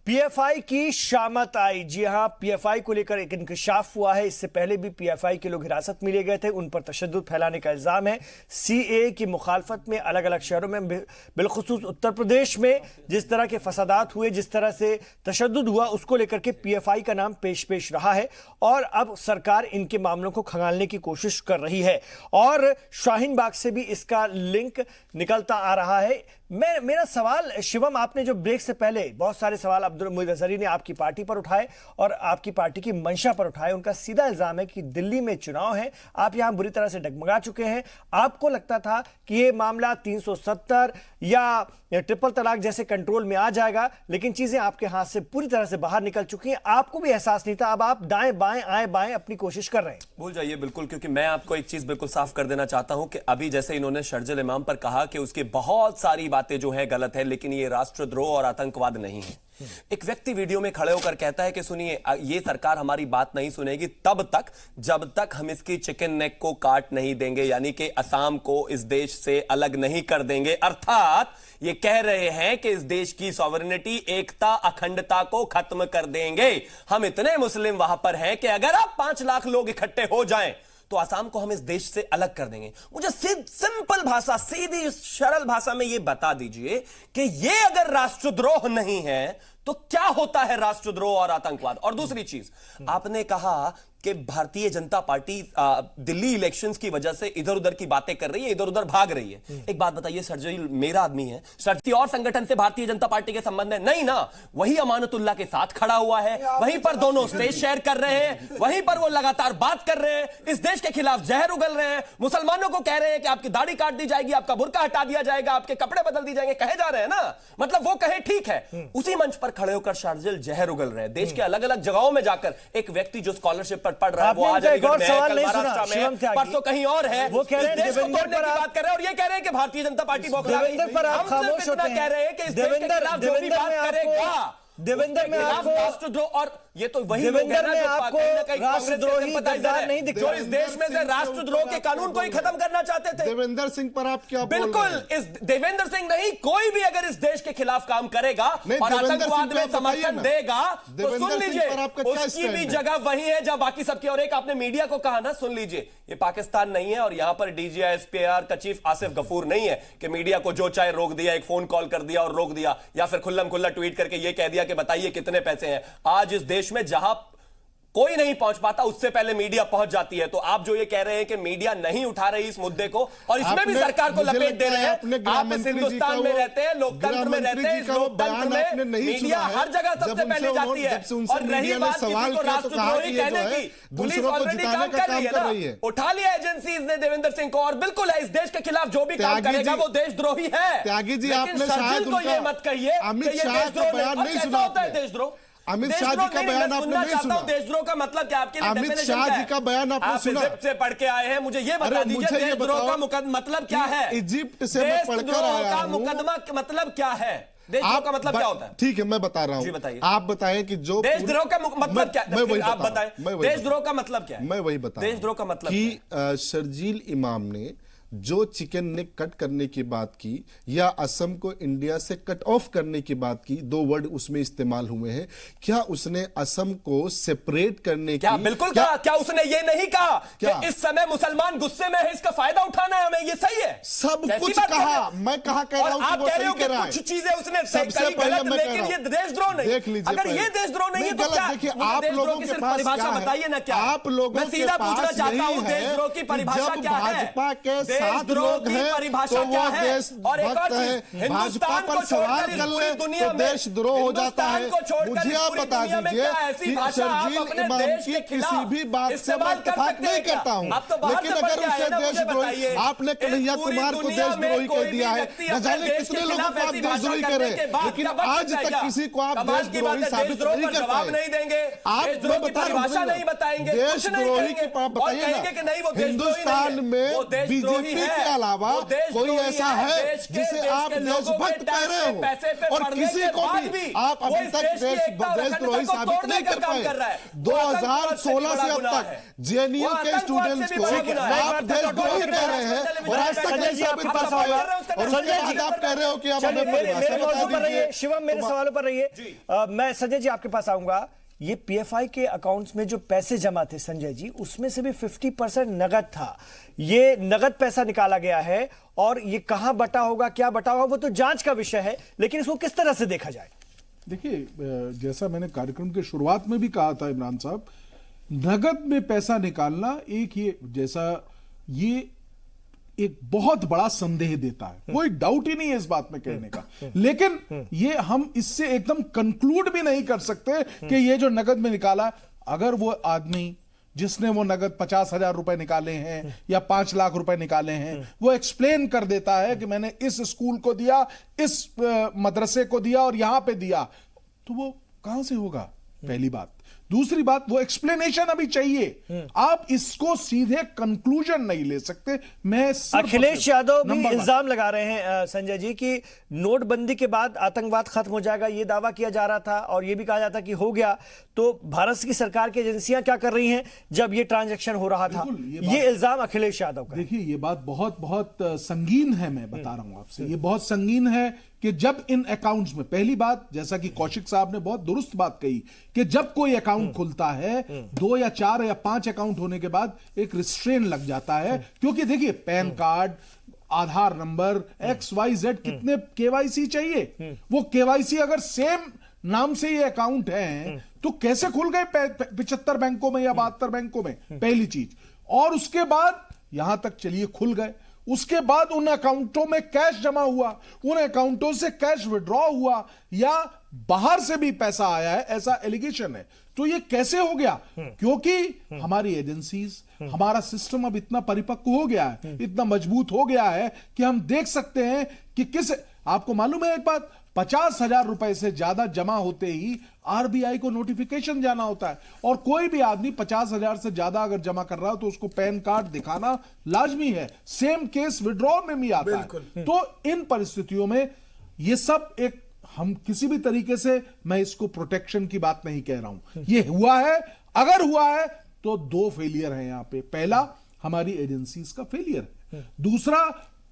PFI की शामत आई। जी हां, PFI को लेकर एक इंकशाफ हुआ है। इससे पहले भी पीएफआई के लोग हिरासत में लिए गए थे, उन पर तशद्दुद फैलाने का इल्जाम है। सीए की मुखालफत में अलग अलग शहरों में, बिलखुसूस उत्तर प्रदेश में जिस तरह के फसादात हुए, जिस तरह से तशद्दुद हुआ, उसको लेकर के पीएफआई का नाम पेश रहा है और अब सरकार इनके मामलों को खंगालने की कोशिश कर रही है और शाहीन बाग से भी इसका लिंक निकलता आ रहा है। मेरा सवाल शिवम, आपने जो ब्रेक से पहले बहुत सारे सवाल अब्दुल मुईद अजहरी ने आपकी पार्टी पर उठाए और आपकी पार्टी की मंशा पर उठाए। उनका सीधा इल्जाम है कि दिल्ली में चुनाव है, आप यहां बुरी तरह से डगमगा चुके हैं। आपको लगता था कि यह मामला 370 या ट्रिपल तलाक जैसे कंट्रोल में आ जाएगा, लेकिन चीजें आपके हाथ से पूरी तरह से बाहर निकल चुकी हैं। आपको भी एहसास नहीं था, अब आप दाएं बाएं आएं बाएं अपनी कोशिश कर रहे हैं। भूल जाइए बिल्कुल, क्योंकि मैं आपको एक चीज बिल्कुल साफ कर देना चाहता हूं कि अभी जैसे इन्होंने शर्जिल इमाम पर कहा कि उसकी बहुत सारी बातें जो है गलत है, लेकिन ये राष्ट्रद्रोह और आतंकवाद नहीं है। एक व्यक्ति वीडियो में खड़े होकर कहता है कि सुनिए, ये सरकार हमारी बात नहीं सुनेगी तब तक जब तक हम इसकी चिकन नेक को काट नहीं देंगे, यानी कि असम को इस देश से अलग नहीं कर देंगे। अर्थात ये कह रहे हैं कि इस देश की सॉवरेनिटी, एकता, अखंडता को खत्म कर देंगे। हम इतने मुस्लिम वहां पर हैं कि अगर आप 5 लाख लोग इकट्ठे हो जाएं तो असम को हम इस देश से अलग कर देंगे। मुझे सिंपल भाषा, सीधी सरल भाषा में यह बता दीजिए कि यह अगर राष्ट्रद्रोह नहीं है तो क्या होता है राष्ट्रद्रोह और आतंकवाद। और दूसरी चीज, आपने कहा कि भारतीय जनता पार्टी दिल्ली इलेक्शंस की वजह से इधर उधर की बातें कर रही है, इधर उधर भाग रही है। एक बात बताइए, शर्जील मेरा आदमी है, शर्जी और संगठन से भारतीय जनता पार्टी के संबंध है नहीं ना, वही अमानतुल्लाह के साथ खड़ा हुआ है, वहीं पर दोनों स्टेज शेयर कर रहे हैं, वहीं पर वो लगातार बात कर रहे हैं, इस देश के खिलाफ जहर उगल रहे हैं, मुसलमानों को कह रहे हैं कि आपकी दाढ़ी काट दी जाएगी, आपका बुर्का हटा दिया जाएगा, आपके कपड़े बदल दिए जाएंगे, कहे जा रहे हैं ना। मतलब वो कहे ठीक है, उसी मंच पर खड़े होकर शर्जिल जहर उगल रहे हैं। देश के अलग अलग जगहों में जाकर एक व्यक्ति जो स्कॉलरशिप पर पढ़ रहा है, वो आज एक और सवाल नहीं सुना, परसों कहीं और है, वो कह रहे हैं देवेंद्र पर बात कर रहे हैं और ये कह रहे हैं कि भारतीय जनता पार्टी बौखला गई। हम सिर्फ इतना कह रहे हैं कि इस देश के खिलाफ जो भी बात करेगा, देवेंद्र में आपको राष्ट्रद्रोह, और ये तो वही लोग हैं ना जो कहीं ना कहीं राष्ट्रद्रोही गद्दार नहीं दिखते, जो इस देश में से राष्ट्रद्रोह के कानून को ही खत्म करना चाहते थे। देवेंद्र सिंह पर आप क्या बोल रहे हैं? बिल्कुल, इस देवेंद्र सिंह नहीं, कोई भी अगर इस देश के खिलाफ काम करेगा और आतंकवाद में समर्थन देगा तो सुन लीजिए, उसकी भी जगह वही है जहां बाकी सबकी। और एक आपने मीडिया को कहा ना, सुन लीजिए, ये पाकिस्तान नहीं है और यहां पर डीजीआईएसपीआर का चीफ आसिफ गफूर नहीं है कि मीडिया को जो चाहे रोक दिया, एक फोन कॉल कर दिया और रोक दिया, या फिर खुल्लम खुल्ला ट्वीट करके ये कह दिया कि बताइए कितने पैसे हैं। आज इस देश में जहां कोई नहीं पहुंच पाता, उससे पहले मीडिया पहुंच जाती है। तो आप जो ये कह रहे हैं कि मीडिया नहीं उठा रही इस मुद्दे को और इसमें भी सरकार को लपेट दे रहे हैं। आप इस हिंदुस्तान में रहते हैं, लोकतंत्र में रहते हैं, इस लोकतंत्र में मीडिया हर जगह सबसे पहले जाती है। और रही बात किसी को राष्ट्रद्रोही कहने की, पुलिस ऑलरेडी काम कर रही है ना, उठा लिया एजेंसीज ने देवेंद्र सिंह को, और बिल्कुल है, इस देश के खिलाफ जो भी काम करेगा वो देशद्रोही है। त्यागी जी, आपने शायद को ये मत कहिए कि ये देशद्रोह नहीं सुना होता है। देशद्रोह, अमित शाह जी का बयान आपने नहीं सुना। देशद्रोह का मतलब क्या आपके लिए? अमित शाह जी का बयान आपने सुना? इजिप्ट से पढ़ के आए हैं, मुझे ये बता दीजिए देशद्रोह का मतलब क्या है? इजिप्ट से मैं पढ़कर आया हूं। मुकदमा मतलब क्या है? देशद्रोह का मतलब क्या होता है? ठीक है, मैं बता रहा हूं, बताइए। आप बताएं कि जो देशद्रोह का मतलब क्या है? आप बताएं, देशद्रोह का मतलब क्या है? मैं वही बता, देशद्रोह का मतलब कि शर्जील इमाम ने जो चिकन नेक कट करने की बात की या असम को इंडिया से कट ऑफ करने की बात की, 2 वर्ड उसमें इस्तेमाल हुए हैं। क्या उसने असम को सेपरेट करने क्या की? बिल्कुल कहा। क्या उसने ये नहीं कहा कि इस समय मुसलमान गुस्से में है, इसका फायदा उठाना है हमें? ये सही है, सब कुछ कहा। मैं कहा कह रहा हूं आप कह रहे हो कि कुछ चीजें उसने सबसे पहले, लेकिन ये देशद्रोह नहीं। देख लीजिए, अगर ये देशद्रोह नहीं है तो क्या? देखिए, आप लोगों के पास परिभाषा बताइए ना, क्या आप लोगों मैं सीधा पूछना चाहता हूं, देशद्रोह की परिभाषा क्या है? भाजपा के 7 लोग हैं परिभाषा क्या है? और एक और चीज, भाजपा पर सवाल कर ले तो देशद्रोह हो जाता है। मुझे आप बता दीजिए कि शर्जील इमाम की किसी भी बात से मैं इत्तेफाक नहीं करता हूं, लेकिन अगर उसे देशद्रोही, आपने कन्हैया कुमार को देशद्रोही कह दिया है, न जाने कितने लोगों को आप देशद्रोही कह रहे हैं, लेकिन आज तक किसी को आप देशद्रोही साबित नहीं कर पाए। आप परिभाषा नहीं बताएंगे, देशद्रोही की बताइए ना। हिंदुस्तान में बीजेपी एमपी के अलावा कोई ऐसा है जिसे आप देशभक्त कह रहे हो, और किसी को भी आप अभी तक देशद्रोही साबित नहीं कर पाए। 2016 से अब तक जेएनयू के स्टूडेंट्स को आप देशद्रोही कह रहे हैं, और आज तक नहीं साबित कर पाए, और उसके बाद आप कह रहे हो कि अब हमें परिभाषा बता दीजिए। शिवम, मेरे सवालों पर रहिए। मैं संजय जी आपके पास आऊंगा। ये पीएफआई के अकाउंट्स में जो पैसे जमा थे संजय जी, उसमें से भी 50% नगद था। ये नगद पैसा निकाला गया है, और ये कहां बटा होगा, क्या बटा होगा, वो तो जांच का विषय है, लेकिन इसको किस तरह से देखा जाए? देखिए, जैसा मैंने कार्यक्रम के शुरुआत में भी कहा था इमरान साहब, नगद में पैसा निकालना ये एक बहुत बड़ा संदेह देता है, कोई डाउट ही नहीं है इस बात में कहने का। लेकिन ये हम इससे एकदम कंक्लूड भी नहीं कर सकते कि ये जो नगद में निकाला, अगर वो आदमी जिसने वो नगद 50,000 रुपए निकाले हैं या 5 लाख रुपए निकाले हैं, वो एक्सप्लेन कर देता है कि मैंने इस स्कूल को दिया, इस मदरसे को दिया और यहां पे दिया, तो वो कहां से होगा? पहली बात। दूसरी बात, वो एक्सप्लेनेशन अभी चाहिए। आप इसको सीधे कंक्लूजन नहीं ले सकते। मैं अखिलेश यादव भी इल्जाम लगा रहे हैं संजय जी कि नोटबंदी के बाद आतंकवाद खत्म हो जाएगा, ये दावा किया जा रहा था, और ये भी कहा जाता कि हो गया। तो भारत की सरकार की एजेंसियां क्या कर रही हैं जब ये ट्रांजैक्शन हो रहा था? ये इल्जाम अखिलेश यादव का। देखिए, ये बात बहुत बहुत संगीन है। मैं बता रहा हूं आपसे, ये बहुत संगीन है कि जब इन अकाउंट्स में, पहली बात, जैसा कि कौशिक साहब ने बहुत दुरुस्त बात कही कि जब कोई अकाउंट खुलता है, 2 या 4 या 5 अकाउंट होने के बाद एक रिस्ट्रेन लग जाता है। क्योंकि देखिए, पैन कार्ड, आधार नंबर, XYZ कितने केवाईसी चाहिए, वो केवाईसी अगर सेम नाम से ये अकाउंट है तो कैसे खुल गए 75 बैंकों में या 72 बैंकों में? पहली चीज। और उसके बाद यहां तक चलिए खुल गए, उसके बाद उन अकाउंटों में कैश जमा हुआ, उन अकाउंटों से कैश विड्रॉ हुआ, या बाहर से भी पैसा आया है, ऐसा एलिगेशन है। तो ये कैसे हो गया? क्योंकि हमारी एजेंसीज, हमारा सिस्टम अब इतना परिपक्व हो गया है, इतना मजबूत हो गया है कि हम देख सकते हैं कि आपको मालूम है एक बात, 50,000 रुपए से ज्यादा जमा होते ही आरबीआई को नोटिफिकेशन जाना होता है, और कोई भी आदमी 50,000 से ज्यादा अगर जमा कर रहा हो तो उसको पैन कार्ड दिखाना लाजमी है। सेम केस विड्रॉ में भी आता है। तो इन परिस्थितियों में ये सब एक, हम किसी भी तरीके से, मैं इसको प्रोटेक्शन की बात नहीं कह रहा हूं, ये हुआ है। अगर हुआ है तो 2 फेलियर है यहां पे। पहला, हमारी एजेंसीज का फेलियर है। दूसरा,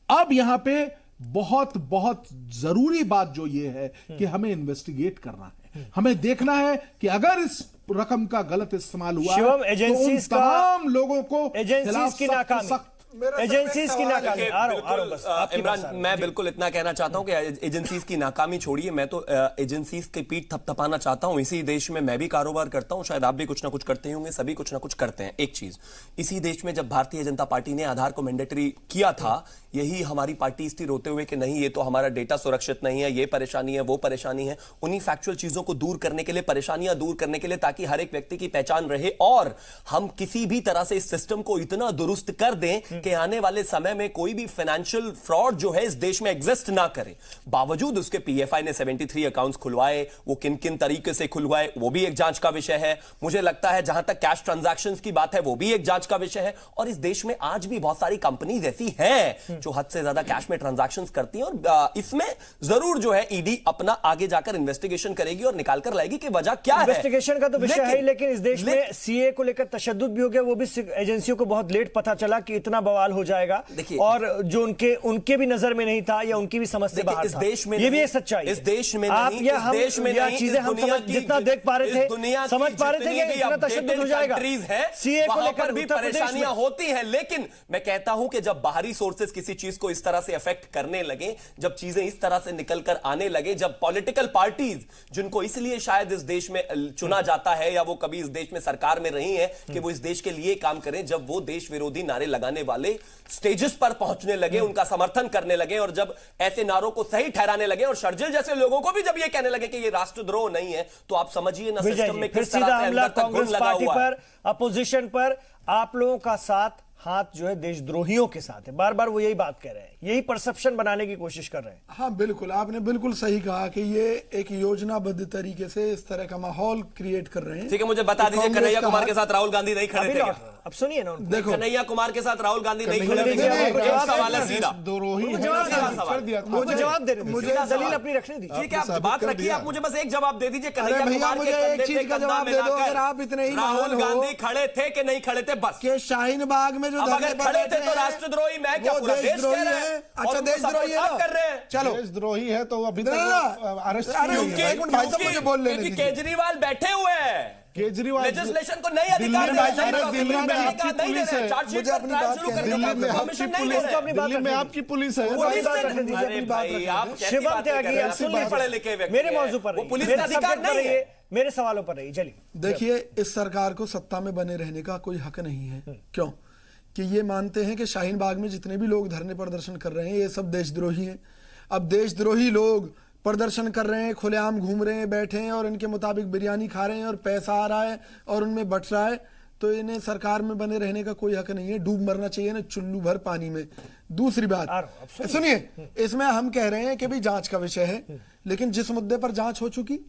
अब यहां पे बहुत बहुत जरूरी बात जो ये है कि हमें इन्वेस्टिगेट करना है, हमें देखना है कि अगर इस रकम का गलत इस्तेमाल हुआ शिवम, है एजेंसीज तो उन तमाम लोगों को एजेंसीज की नाकामी, एजेंसीज की नाकामी। इमरान, मैं बिल्कुल इतना कहना चाहता हूं कि एजेंसीज की नाकामी छोड़िए, मैं तो एजेंसीज के पीठ थपथपाना चाहता हूं। इसी देश में मैं भी कारोबार करता हूं, शायद आप भी कुछ ना कुछ करते होंगे, सभी कुछ ना कुछ करते हैं। एक चीज, इसी देश में जब भारतीय जनता पार्टी ने आधार को मैंडेटरी किया था, यही हमारी पार्टी स्थिर होते हुए कि नहीं, ये तो हमारा डेटा सुरक्षित नहीं है, ये परेशानी है, वो परेशानी है, उन्हीं फैक्चुअल चीजों को दूर करने के लिए, परेशानियां दूर करने के लिए, ताकि हर एक व्यक्ति की पहचान रहे, और हम किसी भी तरह से इस सिस्टम को इतना दुरुस्त कर दें कि आने वाले समय में कोई भी फाइनेंशियल फ्रॉड जो है इस देश में एग्जिस्ट ना करे। बावजूद उसके पीएफआई ने 73 अकाउंट्स खुलवाए, वो किन किन तरीके से खुलवाए वो भी एक जांच का विषय है। मुझे लगता है जहां तक कैश ट्रांजैक्शंस की बात है वो भी एक जांच का विषय है। और इस देश में आज भी बहुत सारी कंपनीज ऐसी हैं जो हद से ज्यादा कैश में ट्रांजैक्शंस करती हैं, और इसमें जरूर जो है ईडी अपना आगे जाकर इन्वेस्टिगेशन करेगी और निकाल कर लाएगी कि वजह क्या है। इन्वेस्टिगेशन का तो विषय है, लेकिन इस देश में सीए को लेकर तशद्दुद भी हो गया, वो भी एजेंसियों को बहुत लेट पता चला कि इतना बवाल हो जाएगा, और जो उनके भी नजर में नहीं था या उनकी भी समझ से बाहर था। देश में ये भी एक सच्चाई है। इस देश में आप नहीं, या हम देश में नहीं, चीजें हम जितना देख पा रहे थे, समझ पा रहे थे कि इतना तशद्दुद हो जाएगा। सीए को लेकर भी परेशानियां होती हैं, लेकिन मैं कहता हूं कि जब बाहरी सोर्सेस किसी चीज को इस तरह से अफेक्ट करने लगे, जब चीजें इस तरह से निकलकर आने लगे, जब पॉलिटिकल पार्टीज जिनको इसलिए शायद इस देश में चुना जाता है या वो कभी इस देश में सरकार में रही है कि वो इस देश के लिए काम करें, जब वो देश विरोधी नारे लगाने वाले स्टेजेस पर पहुंचने लगे, उनका समर्थन करने लगे, और जब ऐसे नारों को सही ठहराने लगे, और शर्जिल जैसे लोगों को भी जब ये कहने लगे कि ये राष्ट्रद्रोह नहीं है, तो आप समझिए ना सिस्टम में किस तरह से अंदर तक घुन लगा हुआ है। अपोजिशन पर आप लोगों का साथ, हाथ जो है देशद्रोहियों के साथ है। बार बार वो यही बात कह रहे हैं, यही परसेप्शन बनाने की कोशिश कर रहे हैं। हाँ बिल्कुल, आपने बिल्कुल सही कहा कि ये एक योजनाबद्ध तरीके से इस तरह का माहौल क्रिएट कर रहे हैं। ठीक है, मुझे बता दीजिए, कन्हैया कुमार के साथ राहुल गांधी नहीं खड़े थे? अब सुनिए ना उनको। देखो कन्हैया कुमार के साथ राहुल गांधी नहीं कन्हैया खड़े थे। कुमार एक सवाल है सीधा, द्रोही है, जवाब कर दिया था। मुझे जवाब देने दीजिए, मुझे दलील अपनी रखने दीजिए। ठीक है, आप बात रखिए, आप मुझे बस एक जवाब दे दीजिए। अरे कन्हैया भैया, कुमार मुझे के एक कंधे चीज से का कंधा जवाब दे दो, मिलाकर अगर आप इतने ही राहुल महान हो गांधी खड़े थे कि नहीं खड़े थे, बस। कि शाहीन बाग में जो अब धरने अगर पर खड़े बैठे थे तो हैं, राष्ट्रद्रोही मैं क्या वो पूरा देश कह देशद्रोही रहे है। हैं? अच्छा, और उनको देशद्रोही है support आप ना? कर रहे हैं। चलो, देशद्रोही है तो अभी ना, तक अरेस्ट अरे नहीं उनके- हुए। एक मिनट भाई साहब, मुझे बोल लेने क्योंकि दीजिए। केजरीवाल बैठे हुए हैं, केजरीवाल लेजिस्लेशन को नई दिल्ली अधिकार में दे रहे हैं, अरे नई दिल्ली में अधिकार आपकी नहीं दे पुलिस रहे हैं, है। चार्जशीट मुझे का अपनी ट्रायल बात शुरू कहने करने दीजिए। का दिल्ली में परमिशन आपकी नहीं दे पुलिस रहे हैं। दिल्ली में आपकी पुलिस है। पुलिस बात से- रखने दीजिए, अरे अपनी बात भाई, रखने आप दीजिए। कैसी शिवम बातें कर रहे हैं? त्यागी, आप सुन कितने पढ़े लिखे लीजिए, व्यक्ति मेरे हैं? मौजू पर वो रहिए, पुलिस मेरे का अधिकार सब्जेक्ट पर नहीं है। रहिए, मेरे सवालों पर रहिए। चलिए, देखिए, इस सरकार को सत्ता में बने रहने का कोई हक नहीं है। क्यों? कि ये मानते हैं कि शाहीन बाग में जितने भी लोग धरने प्रदर्शन कर रहे हैं ये सब देशद्रोही हैं। अब देशद्रोही लोग प्रदर्शन कर रहे हैं, खुलेआम घूम रहे हैं, बैठे हैं और इनके मुताबिक बिरयानी खा रहे हैं और पैसा आ रहा है और उनमें बट रहा है, तो इन्हें सरकार में बने रहने का कोई हक नहीं है। डूब मरना चाहिए ना चुल्लू भर पानी में। दूसरी बात सुनिए, इसमें हम कह रहे हैं कि भाई जांच का विषय है, लेकिन जिस मुद्दे पर जांच हो चुकी,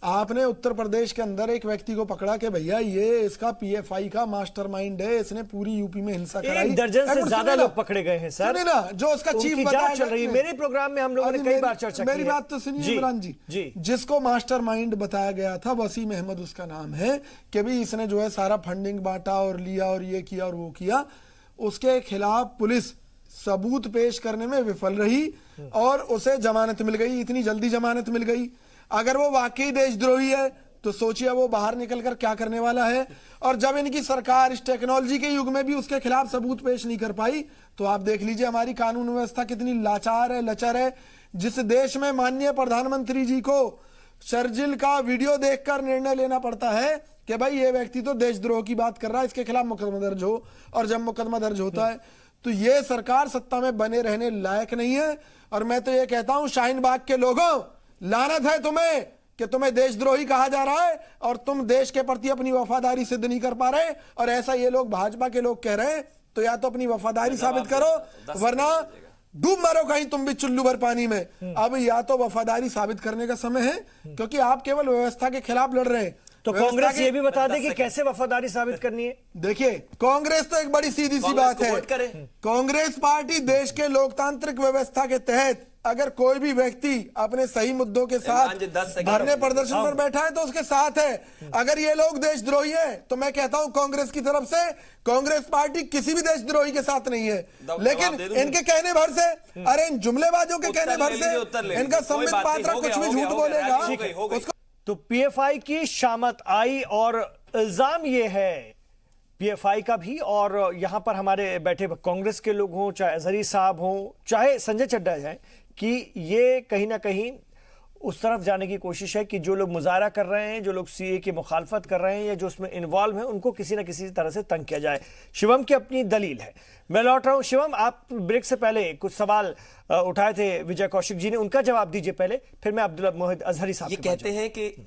आपने उत्तर प्रदेश के अंदर एक व्यक्ति को पकड़ा कि भैया ये इसका पीएफआई का मास्टरमाइंड है, इसने पूरी यूपी में हिंसा कराई। 1 दर्जन से ज्यादा लोग पकड़े गए हैं सर। सुनिए ना, जो उसका चीफ उनकी बताया जांच चल रही है। मेरे प्रोग्राम में हम लोगों ने कई बार चर्चा की है। मेरी बात तो सुनिए इमरान जी, जिसको मास्टरमाइंड बताया गया था वसीम अहमद उसका नाम है, कि भी इसने जो है सारा फंडिंग बांटा और लिया और ये किया और वो किया, उसके खिलाफ पुलिस सबूत पेश करने में विफल रही और उसे जमानत मिल गई। इतनी जल्दी जमानत मिल गई। अगर वो वाकई देशद्रोही है तो सोचिए वो बाहर निकलकर क्या करने वाला है। और जब इनकी सरकार इस टेक्नोलॉजी के युग में भी उसके खिलाफ सबूत पेश नहीं कर पाई, तो आप देख लीजिए हमारी कानून व्यवस्था कितनी लाचार है, लचर है। जिस देश में माननीय प्रधानमंत्री जी को शर्जिल का वीडियो देखकर निर्णय लेना पड़ता है कि भाई ये व्यक्ति तो देशद्रोह की बात कर रहा है, इसके खिलाफ मुकदमा दर्ज हो, और जब मुकदमा दर्ज होता है तो ये सरकार सत्ता में बने रहने लायक नहीं है। और मैं तो ये कहता हूं, शाहीन बाग के लोगों, लानत है तुम्हें कि तुम्हें देशद्रोही कहा जा रहा है और तुम देश के प्रति अपनी वफादारी सिद्ध नहीं कर पा रहे। और ऐसा ये लोग भाजपा के लोग कह रहे हैं, तो या तो अपनी वफादारी साबित करो, वरना डूब मरो कहीं तुम भी चुल्लू भर पानी में। अब या तो वफादारी साबित करने का समय है, क्योंकि आप केवल व्यवस्था के खिलाफ लड़ रहे हैं। तो कांग्रेस ये भी बता दे कि कैसे वफादारी साबित करनी है। देखिए, कांग्रेस तो एक बड़ी सीधी सी बात है। कांग्रेस पार्टी देश के लोकतांत्रिक व्यवस्था के तहत अगर कोई भी व्यक्ति अपने सही मुद्दों के साथ धरने प्रदर्शन पर बैठा है तो उसके साथ है। अगर ये लोग देशद्रोही हैं तो मैं कहता हूं कांग्रेस की तरफ से, कांग्रेस पार्टी किसी भी देशद्रोही के साथ नहीं है। लेकिन इनके कहने भर से, अरे इन जुमलेबाजों के कहने भर से इनका संबित पात्र कुछ भी झूठ बोलेगा उसको। तो पीएफआई की शामत आई और इल्जाम ये है पीएफआई का भी, और यहां पर हमारे बैठे कांग्रेस के लोग हों, चाहे अजहरी साहब हों, चाहे संजय चड्ढा जाए, कि ये कहीं ना कहीं उस तरफ जाने की कोशिश है कि जो लोग मुजाहरा कर रहे हैं, जो लोग सीए की मुखालफत कर रहे हैं या जो उसमें इन्वॉल्व हैं, उनको किसी ना किसी तरह से तंग किया जाए। शिवम की अपनी दलील है। मैं लौट रहा हूं शिवम, आप ब्रेक से पहले कुछ सवाल उठाए थे विजय कौशिक जी ने, उनका जवाब दीजिए पहले, फिर मैं अब्दुल्ला मोहित अजहरी साहब। ये कहते हैं कि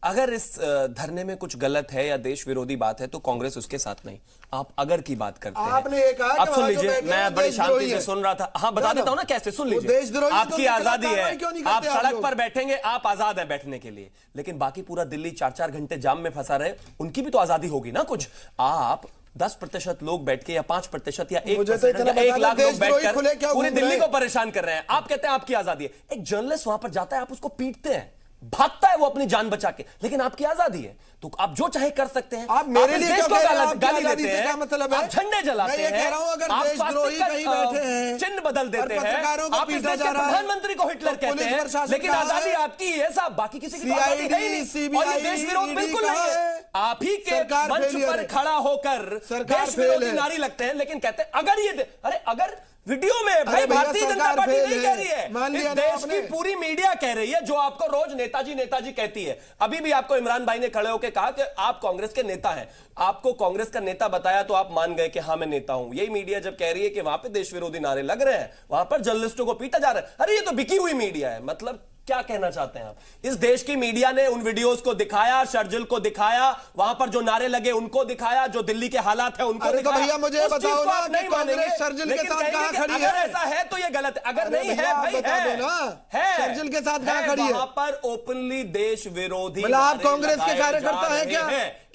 अगर इस धरने में कुछ गलत है या देश विरोधी बात है तो कांग्रेस उसके साथ नहीं। आप अगर की बात करते हैं, आपने ये कहा आप सुन लीजिए, मैं बड़ी शांति से सुन रहा था। हाँ, बता देता हूं ना कैसे, सुन लीजिए। आपकी आजादी है, आप सड़क पर बैठेंगे, आप आजाद है बैठने के लिए, लेकिन बाकी पूरा दिल्ली 4-4 घंटे जाम में फंसा रहे, उनकी भी तो आजादी होगी ना कुछ। आप 10% लोग बैठ के या 5% या 1% या 1 लाख लोग बैठकर पूरी दिल्ली को परेशान कर रहे हैं। आप कहते हैं आपकी आजादी है। एक जर्नलिस्ट वहां पर जाता है, आप उसको पीटते हैं, भागता है वो अपनी जान बचा के, लेकिन आपकी आजादी है तो आप जो चाहे कर सकते हैं। आप मेरे लिए देश को गाली देते हैं, क्या मतलब है? आप झंडे जलाते हैं, कह रहा हूं, अगर आप देशद्रोही कहीं बैठे हैं, चिन्ह बदल देते हैं, आप इस देश के प्रधानमंत्री को हिटलर कहते हैं, लेकिन आजादी आपकी है साहब, बाकी किसी की आजादी है ही नहीं। और ये देश विरोध बिल्कुल नहीं है। आप ही के मंच पर खड़ा होकर देश विरोधी नारी लगते हैं, लेकिन कहते हैं अगर ये, अरे अगर वीडियो में भाई भारतीय जनता पार्टी नहीं कह रही है, इस देश की पूरी मीडिया कह रही है, जो आपको रोज नेताजी नेताजी कहती है। अभी भी आपको इमरान भाई ने खड़े होकर कहा कि आप कांग्रेस के नेता हैं, आपको कांग्रेस का नेता बताया तो आप मान गए कि हाँ मैं नेता हूं। यही मीडिया जब कह रही है कि वहां पे देश विरोधी नारे लग रहे हैं, वहां पर जर्नलिस्टों को पीटा जा रहा है, अरे ये तो बिकी हुई मीडिया है। मतलब क्या कहना चाहते हैं आप? इस देश की मीडिया ने उन वीडियोस को दिखाया, शर्जिल को दिखाया, वहां पर जो नारे लगे उनको दिखाया, जो दिल्ली के हालात है उनको दिखाया। तो भैया मुझे बताओ ना कि कांग्रेस शर्जिल के साथ कहां खड़ी है? अगर ऐसा है तो ये गलत है, अगर नहीं है भाई है शर्जिल के साथ कहां खड़ी है? वहां पर ओपनली देश विरोधी, मतलब आप कांग्रेस के कार्यकर्ता हैं क्या?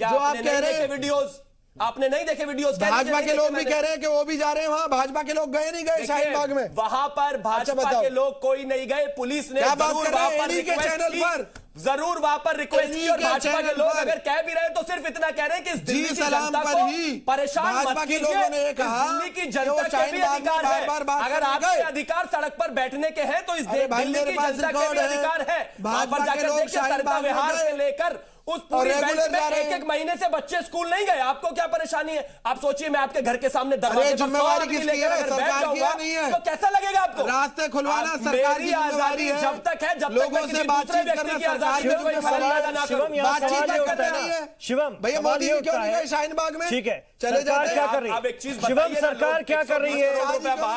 जो आप कह रहे हैं वीडियोस आपने नहीं देखे वीडियोस? भाजपा के लोग भी कह रहे हैं कि वो भी जा रहे हैं वहां। भाजपा के लोग गए नहीं गए शाहीन बाग में? वहां पर भाजपा के लोग कोई नहीं गए। पुलिस ने जरूर वहां पर रिक्वेस्ट की और भाजपा के लोग अगर कह भी रहे तो सिर्फ इतना कह रहे हैं कि इस दिल्ली की जनता को परेशान मत कीजिए। दिल्ली की जनता के भी अधिकार है। अगर आपके अधिकार सड़क पर बैठने के हैं तो इस दिल्ली की जनता के भी अधिकार है। वहां पर जाकर देखिए, सरता विहार से लेकर उस पूरी बेल्ट में एक महीने से बच्चे स्कूल नहीं गए। आपको क्या परेशानी है? आप सोचिए, मैं आपके घर के सामने दरवाजे जिम्मेवारी किसकी है? सरकार की नहीं है तो कैसा लगेगा आपको? रास्ते खुलवाना सरकार की जिम्मेवारी है। जब तक है, जब लोगों से बातचीत करना सरकार की जिम्मेवारी। बातचीत करते नहीं है शिवम। भैया मोदी जी क्यों नहीं गए शाहीन बाग में? ठीक है, चले जाते क्या कर रही है शिवम? सरकार क्या कर रही है?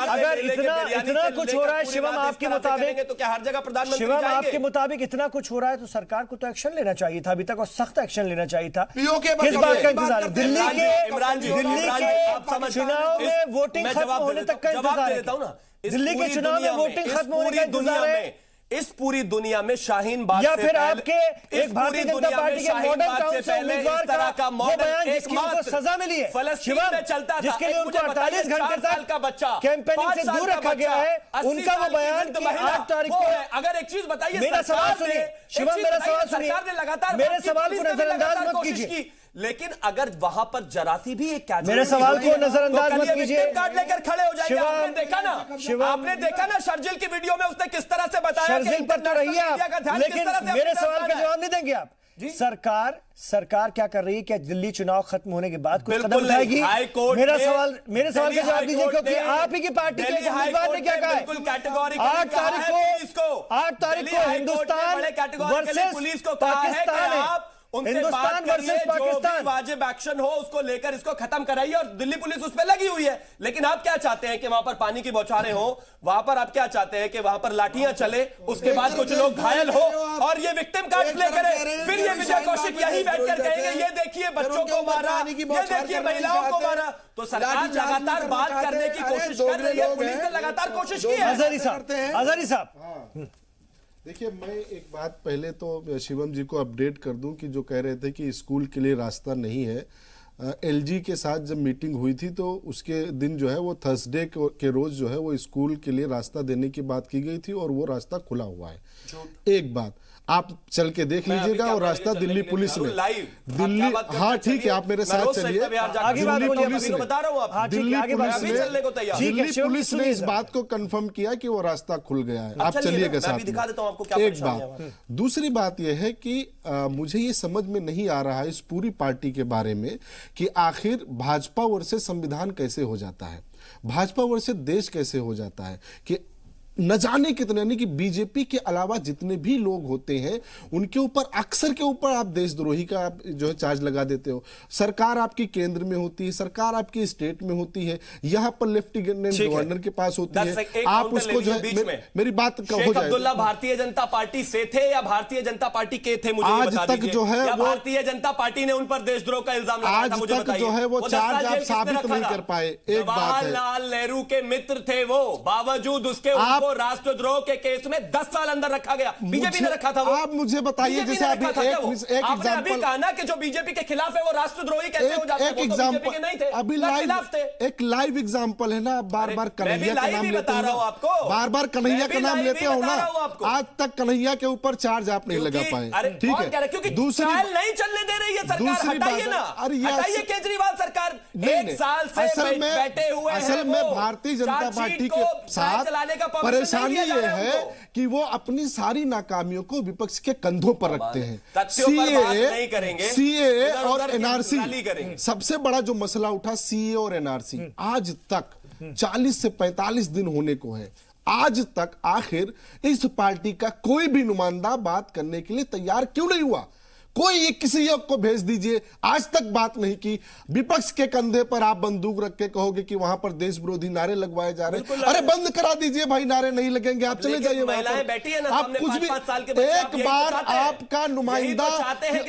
अगर इतना कुछ हो रहा है शिवम आपके मुताबिक, तो क्या हर जगह प्रधानमंत्री शिवम आपके मुताबिक इतना कुछ हो रहा है तो सरकार को तो एक्शन लेना चाहिए था अभी तक, और सख्त एक्शन लेना चाहिए था। किस बात का इंतजार? दिल्ली के चुनाव में वोटिंग खत्म होने तक का इंतजार है। दिल्ली के चुनाव में वोटिंग खत्म होने का इंतजार है। इस पूरी दुनिया में शाहीन बाग या फिर आपके एक भारतीय जनता पार्टी के मॉडल टाउन से उम्मीदवार का वो बयान जिसकी उनको सजा मिली है शिवम, जिसके लिए उनको 48 घंटे तक कैंपेनिंग से दूर रखा गया है, उनका वो बयान कि 8 तारीख को। अगर एक चीज बताइए, मेरा सवाल सुनिए शिवम, मेरा सवाल सुनिए, मेरे सवाल को नजरअंदाज मत कीजिए। लेकिन अगर वहां पर जरासी भी एक मेरे सवाल को नजरअंदाज मत कीजिए। कार्ड लेकर खड़े हो जाएंगे। आपने देखा ना शर्जिल की वीडियो में उसने किस तरह से बताया। शर्जिल पर तो रही है आप, लेकिन मेरे सवाल का जवाब नहीं देंगे आप। सरकार क्या कर रही है? क्या दिल्ली चुनाव खत्म होने के बाद कुछ कदम उठाएगी? मेरे सवाल का जवाब दीजिए, क्योंकि आप ही की पार्टी के उम्मीदवार ने क्या कहा है? 8 तारीख को हिंदुस्तान वर्सेस पुलिस को कहा है कि आप उनसे बात करिए, जो भी वाजिब एक्शन हो उसको लेकर इसको खत्म कराइए, और दिल्ली पुलिस उस पर लगी हुई है। लेकिन आप क्या चाहते हैं कि वहां पर पानी की बौछारें हो? वहां पर आप क्या चाहते हैं कि वहां पर लाठियां चले, उसके बाद कुछ लोग घायल हो और ये विक्टिम कार्ड प्ले करें? फिर ये विजय कौशिक यही बैठकर कहेंगे ये देखिए बच्चों को मारा, ये देखिए महिलाओं को मारा। तो सरकार लगातार बात करने की कोशिश कर रही है, पुलिस ने लगातार कोशिश की है। हजारी साहब देखिए, मैं एक बात पहले तो शिवम जी को अपडेट कर दूं कि जो कह रहे थे कि स्कूल के लिए रास्ता नहीं है, एलजी के साथ जब मीटिंग हुई थी तो उसके दिन जो है वो थर्सडे के रोज जो है वो स्कूल के लिए रास्ता देने की बात की गई थी और वो रास्ता खुला हुआ है। एक बात आप चल के देख लीजिएगा, और रास्ता दिल्ली पुलिस ने दिल्ली, हाँ ठीक है, आप मेरे साथ चलिए। दिल्ली पुलिस ने इस बात को कंफर्म किया कि वो रास्ता खुल गया है। आप चलिएगा साथ में। एक बात, दूसरी बात यह है कि मुझे ये समझ में नहीं आ रहा है इस पूरी पार्टी के बारे में कि आखिर भाजपा वर्सेस संविधान कैसे हो जाता है, भाजपा वर्सेस देश कैसे हो जाता है, कि न जाने कितने, यानी कि बीजेपी के अलावा जितने भी लोग होते हैं उनके ऊपर अक्सर के ऊपर आप देशद्रोही का आप जो है चार्ज लगा देते हो। सरकार आपकी केंद्र में होती है, सरकार आपकी स्टेट में होती है, यहाँ पर लेफ्टिनेंट गवर्नर के पास होती है, आप उसको जो है, मेरी बात हो जाए, अब्दुल्ला भारतीय जनता पार्टी से थे या भारतीय जनता पार्टी के थे? मुझे आज तक जो है वो भारतीय जनता पार्टी ने उन पर देशद्रोह का इल्जाम लगाया था, मुझे बताइए। जो है वो चार्ज आप साबित नहीं कर पाए। एक बात है, जवाहरलाल नेहरू के मित्र थे वो, बावजूद उसके राष्ट्रद्रोह के केस में 10 साल अंदर रखा गया। बीजेपी ने रखा था वो। आप मुझे बताइए, जैसे अभी एक एग्जांपल कहा ना कि जो बीजेपी के खिलाफ है वो राष्ट्रद्रोही कैसे हो जाता है? एक एग्जांपल नहीं थे, अभी एक लाइव एग्जांपल है ना, आप बार-बार कन्हैया का नाम लेते हो, बार-बार कन्हैया का नाम लेते हो ना, आज तक कन्हैया के ऊपर चार्ज आप नहीं लगा पाए, ठीक है। दूसरी नहीं चलने दे रही है सरकार, हटाइए ना, हटाइए केजरीवाल सरकार। एक साल से बैठे हुए हैं, असल में भारतीय जनता पार्टी के साथ परेशानी ये है कि वो अपनी सारी नाकामियों को विपक्ष के कंधों पर रखते हैं। सीएए और एनआरसी, सबसे बड़ा जो मसला उठा सीएए और एनआरसी, आज तक 40 से 45 दिन होने को है, आज तक आखिर इस पार्टी का कोई भी नुमाइंदा बात करने के लिए तैयार क्यों नहीं हुआ? कोई एक किसी एक को भेज दीजिए, आज तक बात नहीं की। विपक्ष के कंधे पर आप बंदूक रख के कहोगे कि वहां पर देश विरोधी नारे लगवाए जा रहे हैं। अरे बंद करा दीजिए भाई, नारे नहीं लगेंगे, आप चले जाइए वहां पर। आप कुछ भी, एक बार आपका नुमाइंदा,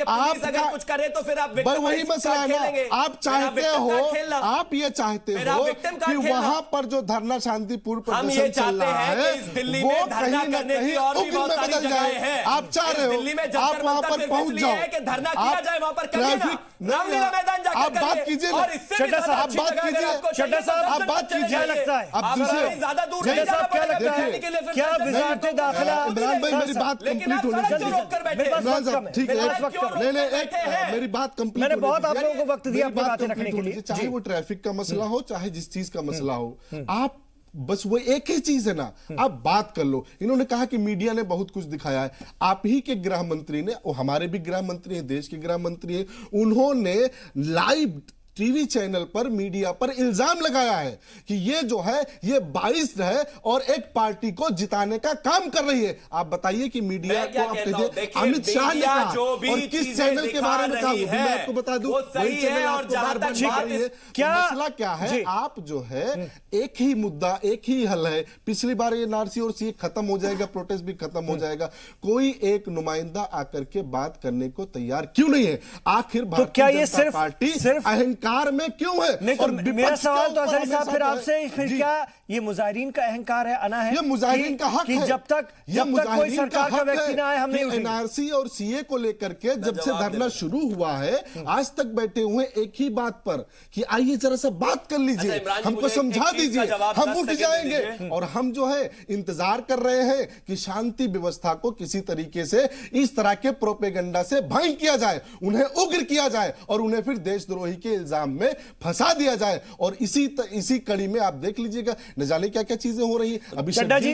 आपका कुछ करे तो फिर आप वही मसला है ना, आप चाहते हो, आप ये चाहते हो कि वहां पर जो धरना शांतिपूर्ण प्रदर्शन चल रहा है वो कहीं ना कहीं उग्र में बदल जाए। आप चाह रहे हो आप वहां पर पहुंच जाओ, है कि धरना किया जाए वहां पर करिए ना, रामलीला मैदान जाकर आप बात कीजिए ना, और इससे भी ज्यादा अच्छी जगह अगर आपको चाहिए चड्ढा साहब, तो आप बात चले कीजिए, जाइए। लगता है। आप ज्यादा दूर नहीं जाना क्या पड़ेगा लगता रहने के लिए, है फिर क्या चले जाइए। वजारत दाखिला? इमरान भाई मेरी बात लेकिन आप कंप्लीट होनी सड़क क्यों चाहिए। रोक कर बैठे? मेरे पास वक्त कम है। ठीक है, मेरे पास वक्त कम है। नहीं नहीं, एक मेरी बात कंप्लीट, मैंने बहुत आप लोगों को वक्त दिया अपनी बातें रखने के लिए। चाहे वो ट्रैफिक का मसला हो, चाहे जिस चीज का मसला हो, आप बस वो एक ही चीज है ना, आप बात कर लो। इन्होंने कहा कि मीडिया ने बहुत कुछ दिखाया है। आप ही के गृह मंत्री ने, वो हमारे भी गृह मंत्री हैं, देश के गृह मंत्री हैं, उन्होंने लाइव टीवी चैनल पर मीडिया पर इल्जाम लगाया है कि ये जो है ये बाइस है और एक पार्टी को जिताने का काम कर रही है। आप बताइए कि मीडिया को आप कहिए, अमित शाह ने कहा और किस चैनल के बारे में कहा, वो भी मैं आपको बता दूं, वही चैनल आपको बार-बार बता रही है। क्या मसला क्या है? आप जो है एक ही मुद्दा, एक ही हल है। पिछली बार ये एनआरसी और सीए खत्म हो जाएगा, प्रोटेस्ट भी खत्म हो जाएगा, कोई एक नुमाइंदा आकर के बात करने को तैयार क्यों नहीं है? आखिर भारतीय जनता पार्टी अहंकार में क्यों है? नहीं, और मेरा सवाल तो असली साहब फिर आपसे, फिर क्या ये मुजाहिरीन का अहंकार है, अना है? ये मुजाहिरीन का हक है कि जब तक कोई सरकार का व्यक्ति ना आए, हम नहीं उठेंगे। एनआरसी और सीए को लेकर के जब से धरना शुरू हुआ है, आज तक बैठे हुए एक ही बात पर कि आइए जरा सा बात कर लीजिए, हमको समझा दीजिए, हम उठ जाएंगे। और हम जो है इंतजार कर रहे हैं कि शांति व्यवस्था को किसी तरीके से इस तरह के प्रोपेगेंडा से भंग किया जाए, उन्हें उग्र किया जाए और उन्हें फिर देशद्रोही के इल्जाम में फंसा दिया जाए। और इसी कड़ी में आप देख लीजिएगा न जाने क्या क्या चीजें हो रही है। अभी चड्ढा जी,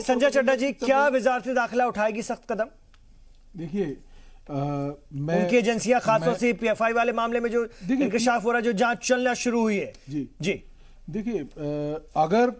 संजय चड्ढा जी, क्या वजारत दाखिला उठाएगी सख्त कदम? देखिए, उनकी एजेंसियां, खासतौर से पीएफआई वाले मामले में जो इंकशाफ हो रहा है, जो जांच चलना शुरू हुई है। जी देखिए, अगर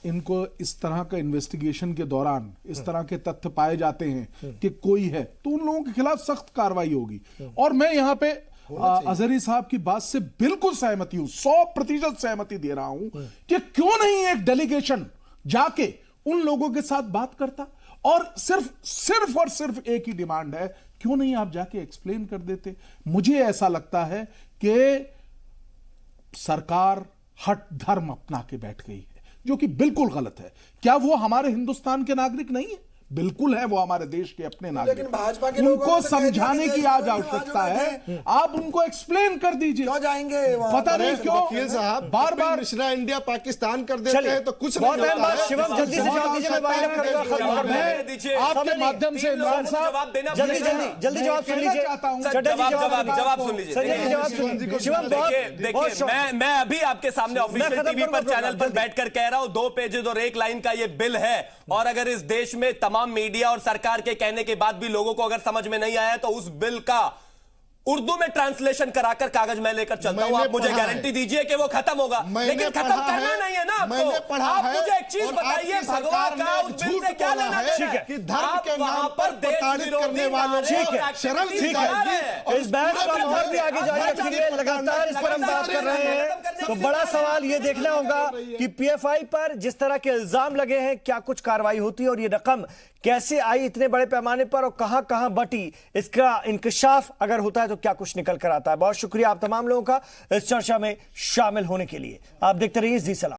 इनको इस तरह का इन्वेस्टिगेशन के दौरान इस तरह के तथ्य पाए जाते हैं कि कोई है, तो उन लोगों के खिलाफ सख्त कार्रवाई होगी। और मैं यहां पे अजहरी साहब की बात से बिल्कुल सहमति हूं, 100% सहमति दे रहा हूं कि क्यों नहीं एक डेलीगेशन जाके उन लोगों के साथ बात करता। और सिर्फ और सिर्फ एक ही डिमांड है, क्यों नहीं आप जाके एक्सप्लेन कर देते? मुझे ऐसा लगता है कि सरकार हट धर्म अपना के बैठ गई है, जो कि बिल्कुल गलत है। क्या वो हमारे हिंदुस्तान के नागरिक नहीं है? बिल्कुल है, वो हमारे देश के अपने नागरिक। लेकिन भाजपा के उनको समझाने की आज आवश्यकता है, आप उनको एक्सप्लेन कर दीजिए। क्यों जाएंगे? पता नहीं क्यों वकील साहब बार-बार मिश्रा इंडिया पाकिस्तान कर देते हैं तो कुछ बहुत नहीं अहम बात। शिवम जल्दी से जवाब दीजिए, मैं वाइंड अप करूंगा, खत्म कर मैं आपके माध्यम से इमरान साहब जल्दी जवाब सुन लीजिए। जवाब सुन लीजिए। संजय जी जवाब सुन लीजिए। शिवम देखिए, मैं अभी आपके सामने ऑफिशियल टीवी पर चैनल पर बैठकर कह रहा हूं, 2 पेजेस और 1 लाइन का ये बिल है। और अगर इस देश में तमाम मीडिया और सरकार के कहने के बाद भी लोगों को अगर समझ में नहीं आया, तो उस बिल का उर्दू में ट्रांसलेशन कराकर कागज मैं लेकर चलता हूं। आप मुझे गारंटी दीजिए कि वो खत्म होगा, लेकिन खत्म करना नहीं है ना आपको। आप मुझे एक चीज बताइए, भगवान का उस बिल से क्या लेना देना है कि धर्म के नाम पर प्रताड़ित करने वालों को शर्म है। इस बहस को हम और भी आगे जारी रखेंगे, लगातार इस पर हम बात कर रहे हैं। तो बड़ा सवाल ये देखना होगा कि पीएफआई पर जिस तरह के इल्जाम लगे हैं, क्या कुछ कार्रवाई होती है और ये रकम कैसे आई इतने बड़े पैमाने पर और कहां कहां बटी, इसका इंकशाफ अगर होता है तो क्या कुछ निकल कर आता है। बहुत शुक्रिया आप तमाम लोगों का इस चर्चा में शामिल होने के लिए। आप देखते रहिए जी सलाम।